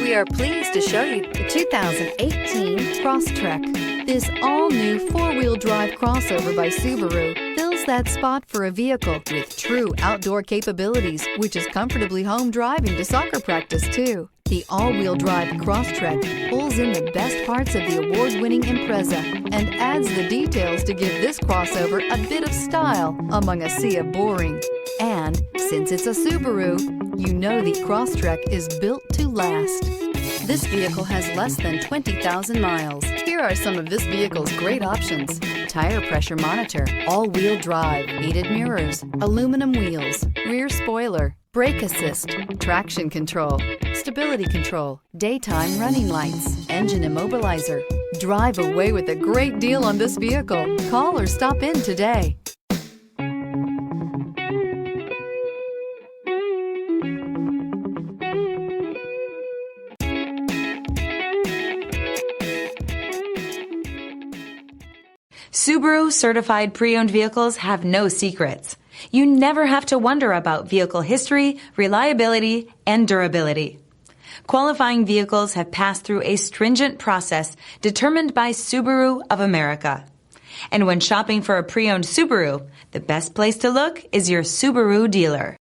We are pleased to show you the 2018 Crosstrek. This all-new four-wheel drive crossover by Subaru fills that spot for a vehicle with true outdoor capabilities, which is comfortably home driving to soccer practice too. The all-wheel drive Crosstrek pulls in the best parts of the award-winning Impreza and adds the details to give this crossover a bit of style among a sea of boring. And since it's a Subaru, you know the Crosstrek is built to last. This vehicle has less than 20,000 miles. Here are some of this vehicle's great options: tire pressure monitor, all-wheel drive, heated mirrors, aluminum wheels, rear spoiler, brake assist, traction control, stability control, daytime running lights, engine immobilizer. Drive away with a great deal on this vehicle. Call or stop in today. Subaru certified pre-owned vehicles have no secrets. You never have to wonder about vehicle history, reliability, and durability. Qualifying vehicles have passed through a stringent process determined by Subaru of America. And when shopping for a pre-owned Subaru, the best place to look is your Subaru dealer.